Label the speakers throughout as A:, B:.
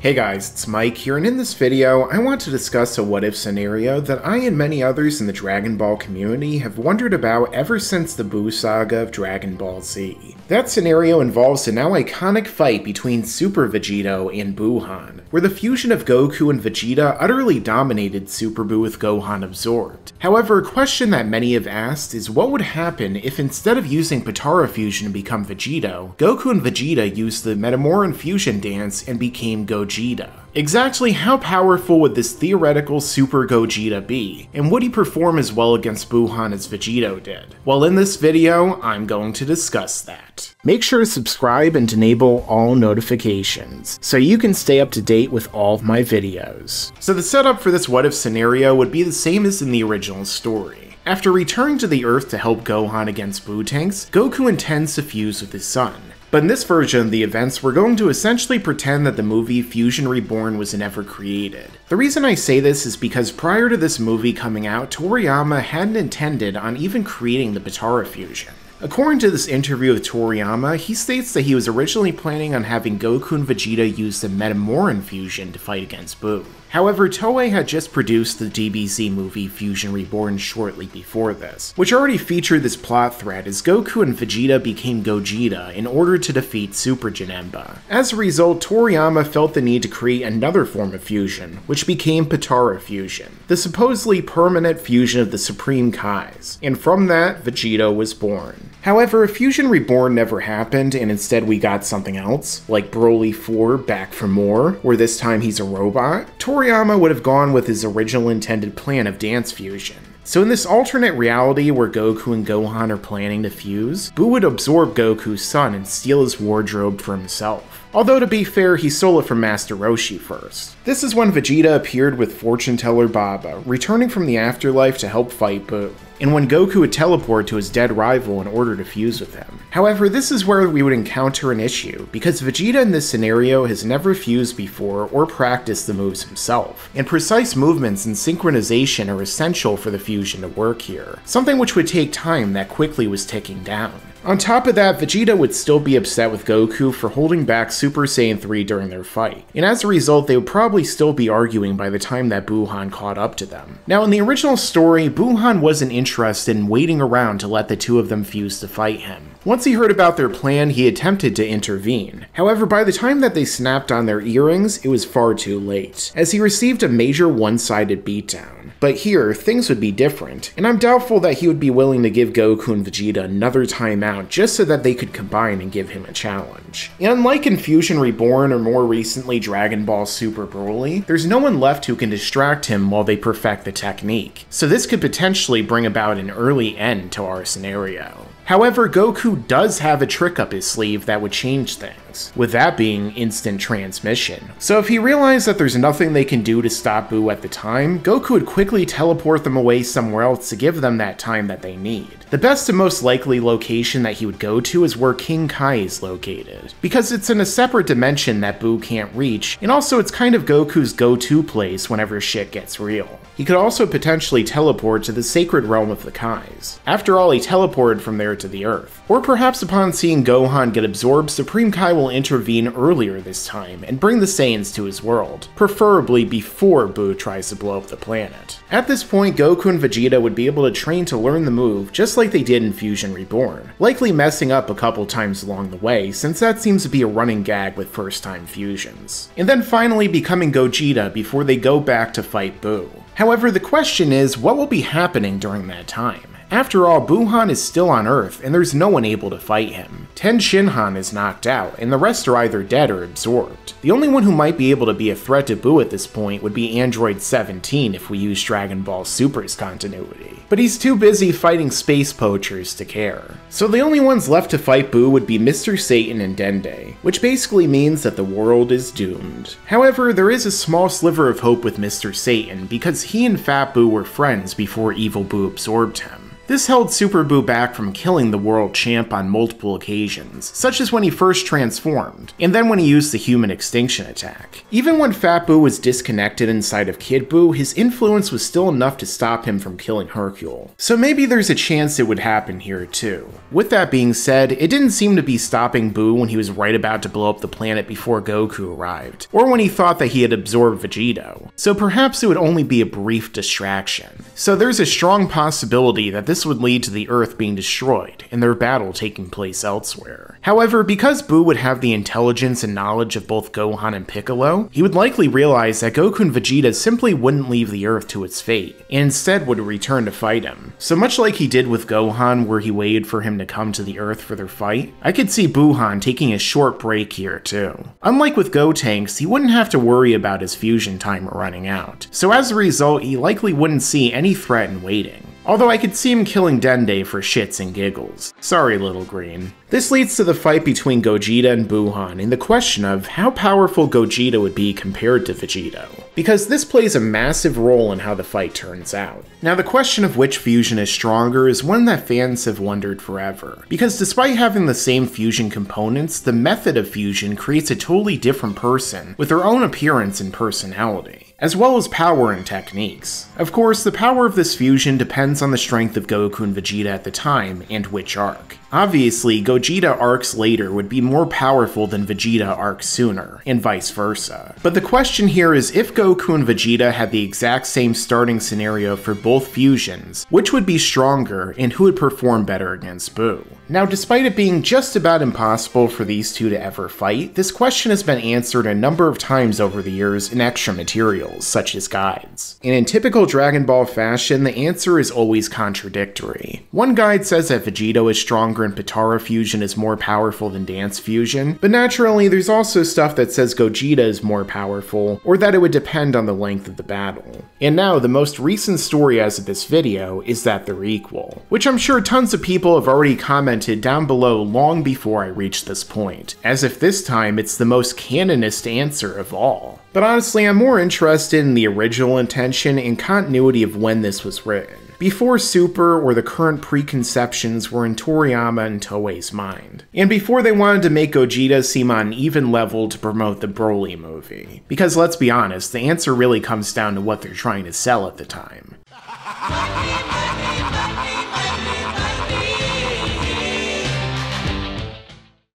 A: Hey guys, it's Mike here, and in this video, I want to discuss a what-if scenario that I and many others in the Dragon Ball community have wondered about ever since the Buu saga of Dragon Ball Z. That scenario involves a now iconic fight between Super Vegito and Buuhan, where the fusion of Goku and Vegeta utterly dominated Super Buu with Gohan absorbed. However, a question that many have asked is what would happen if instead of using Potara fusion to become Vegito, Goku and Vegeta used the Metamoran fusion dance and became Gogeta. Exactly how powerful would this theoretical Super Gogeta be, and would he perform as well against Buuhan as Vegito did? Well, in this video, I'm going to discuss that. Make sure to subscribe and enable all notifications, so you can stay up to date with all of my videos. So the setup for this what-if scenario would be the same as in the original story. After returning to the Earth to help Gohan against Buu-Tanks, Goku intends to fuse with his son. But in this version of the events, we're going to essentially pretend that the movie Fusion Reborn was never created. The reason I say this is because prior to this movie coming out, Toriyama hadn't intended on even creating the Potara fusion. According to this interview with Toriyama, he states that he was originally planning on having Goku and Vegeta use the Metamoran fusion to fight against Buu. However, Toei had just produced the DBZ movie Fusion Reborn shortly before this, which already featured this plot thread as Goku and Vegeta became Gogeta in order to defeat Super Janemba. As a result, Toriyama felt the need to create another form of fusion, which became Potara fusion, the supposedly permanent fusion of the Supreme Kais, and from that, Vegito was born. However, Fusion Reborn never happened, and instead we got something else, like Broly 4 Back for More, where this time he's a robot. Toriyama would have gone with his original intended plan of dance fusion. So in this alternate reality where Goku and Gohan are planning to fuse, Buu would absorb Goku's son and steal his wardrobe for himself. Although to be fair, he stole it from Master Roshi first. This is when Vegeta appeared with Fortune Teller Baba, returning from the afterlife to help fight Buu, and when Goku would teleport to his dead rival in order to fuse with him. However, this is where we would encounter an issue, because Vegeta in this scenario has never fused before or practiced the moves himself, and precise movements and synchronization are essential for the fusion to work here, something which would take time that quickly was ticking down. On top of that, Vegeta would still be upset with Goku for holding back Super Saiyan 3 during their fight, and as a result they would probably still be arguing by the time that Buuhan caught up to them. Now in the original story, Buuhan wasn't interested in waiting around to let the two of them fuse to fight him. Once he heard about their plan, he attempted to intervene. However, by the time that they snapped on their earrings, it was far too late, as he received a major one-sided beatdown. But here, things would be different, and I'm doubtful that he would be willing to give Goku and Vegeta another time out just so that they could combine and give him a challenge. And unlike in Fusion Reborn or more recently Dragon Ball Super Broly, there's no one left who can distract him while they perfect the technique, so this could potentially bring about an early end to our scenario. However, Goku does have a trick up his sleeve that would change things, with that being instant transmission. So if he realized that there's nothing they can do to stop Buu at the time, Goku would quickly teleport them away somewhere else to give them that time that they need. The best and most likely location that he would go to is where King Kai is located, because it's in a separate dimension that Buu can't reach, and also it's kind of Goku's go-to place whenever shit gets real. He could also potentially teleport to the sacred realm of the Kais. After all, he teleported from there to the Earth. Or perhaps upon seeing Gohan get absorbed, Supreme Kai will intervene earlier this time and bring the Saiyans to his world, preferably before Buu tries to blow up the planet. At this point, Goku and Vegeta would be able to train to learn the move just like they did in Fusion Reborn, likely messing up a couple times along the way, since that seems to be a running gag with first-time fusions. And then finally becoming Gogeta before they go back to fight Buu. However, the question is, what will be happening during that time? After all, Buuhan is still on Earth, and there's no one able to fight him. Ten Shinhan is knocked out, and the rest are either dead or absorbed. The only one who might be able to be a threat to Buu at this point would be Android 17 if we use Dragon Ball Super's continuity. But he's too busy fighting space poachers to care. So the only ones left to fight Buu would be Mr. Satan and Dende, which basically means that the world is doomed. However, there is a small sliver of hope with Mr. Satan, because he and Fat Buu were friends before Evil Buu absorbed him. This held Super Buu back from killing the world champ on multiple occasions, such as when he first transformed, and then when he used the human extinction attack. Even when Fat Buu was disconnected inside of Kid Buu, his influence was still enough to stop him from killing Hercule. So maybe there's a chance it would happen here too. With that being said, it didn't seem to be stopping Buu when he was right about to blow up the planet before Goku arrived, or when he thought that he had absorbed Vegito. So perhaps it would only be a brief distraction. So there's a strong possibility that this would lead to the Earth being destroyed, and their battle taking place elsewhere. However, because Buu would have the intelligence and knowledge of both Gohan and Piccolo, he would likely realize that Goku and Vegeta simply wouldn't leave the Earth to its fate, and instead would return to fight him. So much like he did with Gohan, where he waited for him to come to the Earth for their fight, I could see Buuhan taking a short break here too. Unlike with Gotenks, he wouldn't have to worry about his fusion timer running out, so as a result, he likely wouldn't see any threat in waiting. Although I could see him killing Dende for shits and giggles. Sorry, Little Green. This leads to the fight between Gogeta and Buuhan and the question of how powerful Gogeta would be compared to Vegito, because this plays a massive role in how the fight turns out. Now, the question of which fusion is stronger is one that fans have wondered forever, because despite having the same fusion components, the method of fusion creates a totally different person with their own appearance and personality, as well as power and techniques. Of course, the power of this fusion depends on the strength of Goku and Vegeta at the time, and which arc. Obviously, Gogeta arcs later would be more powerful than Vegeta arcs sooner, and vice versa. But the question here is if Goku and Vegeta had the exact same starting scenario for both fusions, which would be stronger, and who would perform better against Buu? Now, despite it being just about impossible for these two to ever fight, this question has been answered a number of times over the years in extra materials, such as guides. And in typical Dragon Ball fashion, the answer is always contradictory. One guide says that Vegito is stronger and Potara fusion is more powerful than Dance fusion, but naturally there's also stuff that says Gogeta is more powerful, or that it would depend on the length of the battle. And now, the most recent story as of this video is that they're equal, which I'm sure tons of people have already commented down below long before I reached this point, as if this time it's the most canonist answer of all. But honestly, I'm more interested in the original intention and continuity of when this was written, before Super or the current preconceptions were in Toriyama and Toei's mind, and before they wanted to make Gogeta seem on an even level to promote the Broly movie. Because let's be honest, the answer really comes down to what they're trying to sell at the time.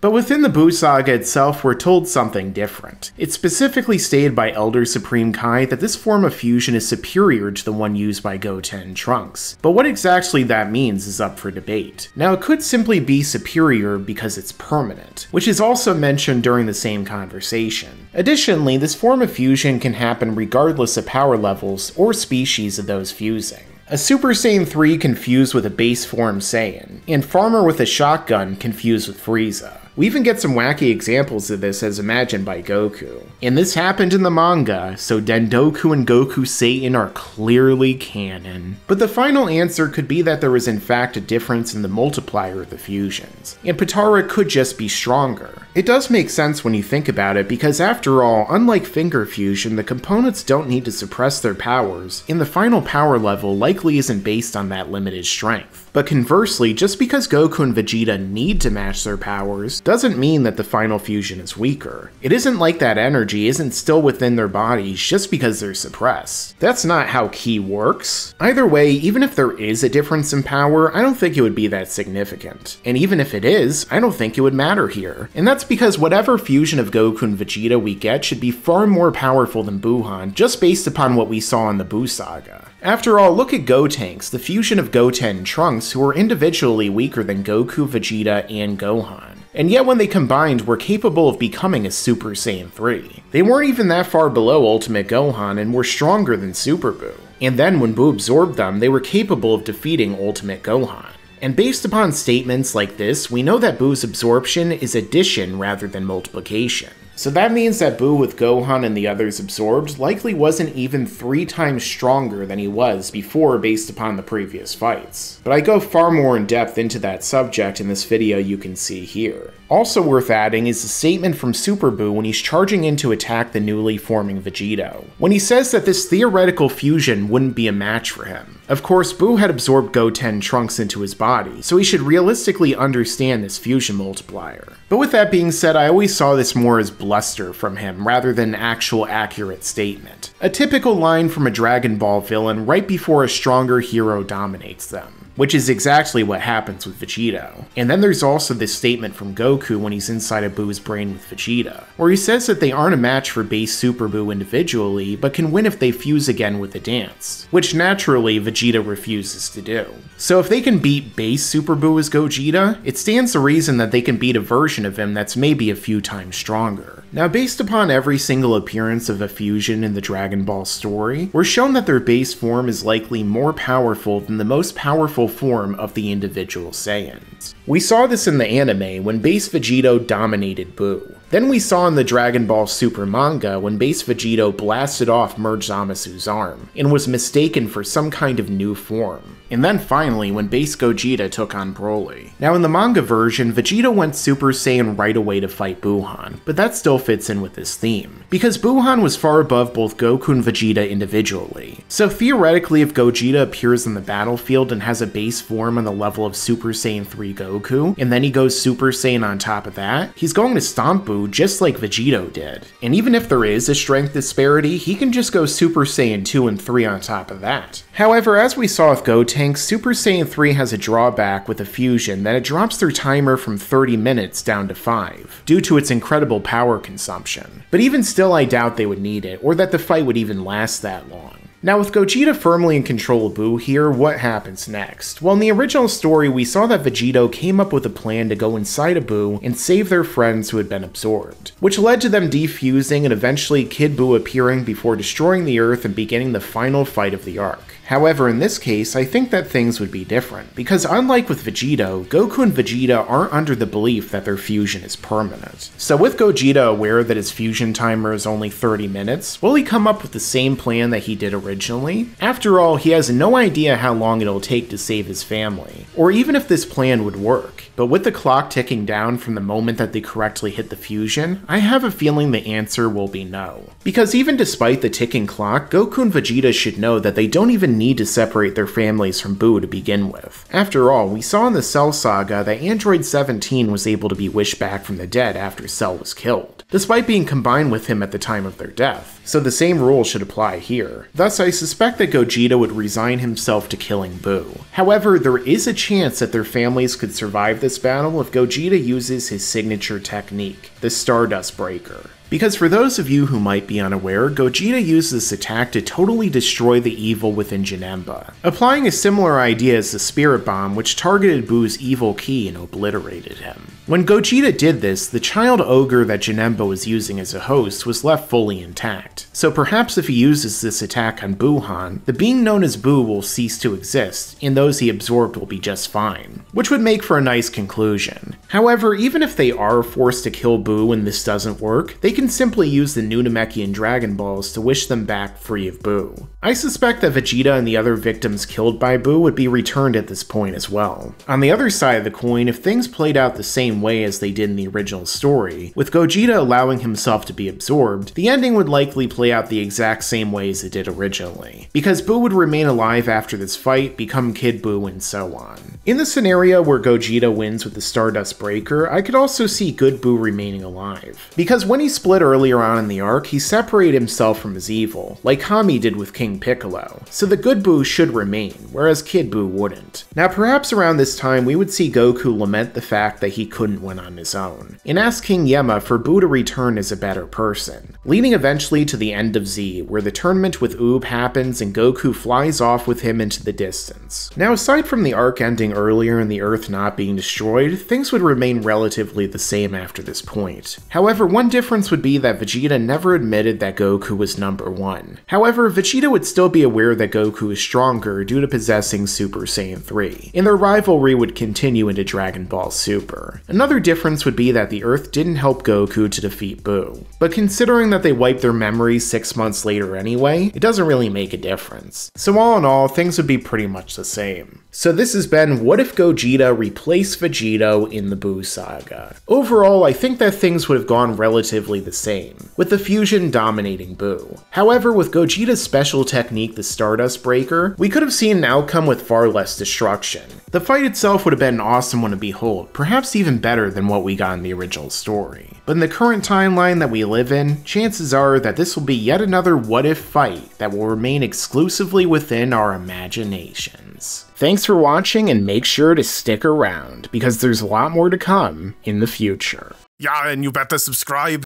A: But within the Buu Saga itself, we're told something different. It's specifically stated by Elder Supreme Kai that this form of fusion is superior to the one used by Goten and Trunks, but what exactly that means is up for debate. Now, it could simply be superior because it's permanent, which is also mentioned during the same conversation. Additionally, this form of fusion can happen regardless of power levels or species of those fusing. A Super Saiyan 3 can fuse with a base form Saiyan, and Farmer with a shotgun can fuse with Frieza. We even get some wacky examples of this as imagined by Goku. And this happened in the manga, so Dendoku and Goku Satan are clearly canon. But the final answer could be that there was in fact a difference in the multiplier of the fusions, and Potara could just be stronger. It does make sense when you think about it, because after all, unlike Finger Fusion, the components don't need to suppress their powers, and the final power level likely isn't based on that limited strength. But conversely, just because Goku and Vegeta need to match their powers, doesn't mean that the final fusion is weaker. It isn't like that energy isn't still within their bodies just because they're suppressed. That's not how Ki works. Either way, even if there is a difference in power, I don't think it would be that significant. And even if it is, I don't think it would matter here. And that's because whatever fusion of Goku and Vegeta we get should be far more powerful than Buuhan, just based upon what we saw in the Buu Saga. After all, look at Gotenks, the fusion of Goten and Trunks, who are individually weaker than Goku, Vegeta, and Gohan. And yet when they combined were capable of becoming a Super Saiyan 3. They weren't even that far below Ultimate Gohan and were stronger than Super Buu. And then when Buu absorbed them, they were capable of defeating Ultimate Gohan. And based upon statements like this, we know that Buu's absorption is addition rather than multiplication. So that means that Buu with Gohan and the others absorbed likely wasn't even 3 times stronger than he was before based upon the previous fights. But I go far more in depth into that subject in this video you can see here. Also worth adding is a statement from Super Buu when he's charging in to attack the newly forming Vegito, when he says that this theoretical fusion wouldn't be a match for him. Of course, Buu had absorbed Goten Trunks into his body, so he should realistically understand this fusion multiplier. But with that being said, I always saw this more as bluster from him rather than an actual accurate statement. A typical line from a Dragon Ball villain right before a stronger hero dominates them, which is exactly what happens with Vegito. And then there's also this statement from Goku when he's inside of Buu's brain with Vegeta, where he says that they aren't a match for base Super Buu individually, but can win if they fuse again with the dance, which naturally Vegeta refuses to do. So if they can beat base Super Buu as Gogeta, it stands to reason that they can beat a version of him that's maybe a few times stronger. Now, based upon every single appearance of a fusion in the Dragon Ball story, we're shown that their base form is likely more powerful than the most powerful form of the individual Saiyans. We saw this in the anime when base Vegito dominated Buu. Then we saw in the Dragon Ball Super manga when base Vegito blasted off Merge Zamasu's arm and was mistaken for some kind of new form. And then finally when base Gogeta took on Broly. Now in the manga version, Vegeta went Super Saiyan right away to fight Buuhan, but that still fits in with this theme, because Buuhan was far above both Goku and Vegeta individually. So theoretically, if Gogeta appears on the battlefield and has a base form on the level of Super Saiyan 3 Goku, and then he goes Super Saiyan on top of that, he's going to stomp Buu just like Vegito did. And even if there is a strength disparity, he can just go Super Saiyan 2 and 3 on top of that. However, as we saw with Gotenks, Super Saiyan 3 has a drawback with a fusion that it drops their timer from 30 minutes down to 5, due to its incredible power consumption. But even still, I doubt they would need it, or that the fight would even last that long. Now with Gogeta firmly in control of Buu here, what happens next? Well, in the original story, we saw that Vegito came up with a plan to go inside of Buu and save their friends who had been absorbed, which led to them defusing and eventually Kid Buu appearing before destroying the Earth and beginning the final fight of the arc. However, in this case, I think that things would be different, because unlike with Vegito, Goku and Vegeta aren't under the belief that their fusion is permanent. So with Gogeta aware that his fusion timer is only 30 minutes, will he come up with the same plan that he did originally? After all, he has no idea how long it'll take to save his family, or even if this plan would work. But with the clock ticking down from the moment that they correctly hit the fusion, I have a feeling the answer will be no. Because even despite the ticking clock, Goku and Vegeta should know that they don't even need to separate their families from Buu to begin with. After all, we saw in the Cell Saga that Android 17 was able to be wished back from the dead after Cell was killed, despite being combined with him at the time of their death. So the same rule should apply here. Thus, I suspect that Gogeta would resign himself to killing Buu. However, there is a chance that their families could survive this battle if Gogeta uses his signature technique, the Stardust Breaker. Because for those of you who might be unaware, Gogeta used this attack to totally destroy the evil within Janemba, applying a similar idea as the Spirit Bomb, which targeted Buu's evil ki and obliterated him. When Gogeta did this, the child ogre that Janemba was using as a host was left fully intact. So perhaps if he uses this attack on Buuhan, the being known as Buu will cease to exist, and those he absorbed will be just fine, which would make for a nice conclusion. However, even if they are forced to kill Buu and this doesn't work, they can simply use the new Namekian Dragon Balls to wish them back free of Buu. I suspect that Vegeta and the other victims killed by Buu would be returned at this point as well. On the other side of the coin, if things played out the same way as they did in the original story, with Gogeta allowing himself to be absorbed, the ending would likely play out the exact same way as it did originally, because Buu would remain alive after this fight, become Kid Buu, and so on. In the scenario where Gogeta wins with the Stardust Breaker, I could also see Good Buu remaining alive, because when he split earlier on in the arc, he separated himself from his evil, like Kami did with King Piccolo, so the Good Buu should remain, whereas Kid Buu wouldn't. Now perhaps around this time we would see Goku lament the fact that he couldn't win on his own, and ask King Yema for Buu to return as a better person, leading eventually to the end of Z, where the tournament with Oob happens and Goku flies off with him into the distance. Now aside from the arc ending earlier and the Earth not being destroyed, things would remain relatively the same after this point. point. However, one difference would be that Vegeta never admitted that Goku was number 1. However, Vegeta would still be aware that Goku is stronger due to possessing Super Saiyan 3, and their rivalry would continue into Dragon Ball Super. Another difference would be that the Earth didn't help Goku to defeat Buu, but considering that they wiped their memories 6 months later anyway, it doesn't really make a difference. So all in all, things would be pretty much the same. So this has been What If Gogeta Replaced Vegito in the Buu Saga. Overall, I think that things would have gone relatively the same, with the fusion dominating Buu. However, with Gogeta's special technique, the Stardust Breaker, we could have seen an outcome with far less destruction. The fight itself would have been an awesome one to behold, perhaps even better than what we got in the original story. But in the current timeline that we live in, chances are that this will be yet another what-if fight that will remain exclusively within our imaginations. Thanks for watching, and make sure to stick around, because there's a lot more to come in the future.
B: Yeah, and you better subscribe.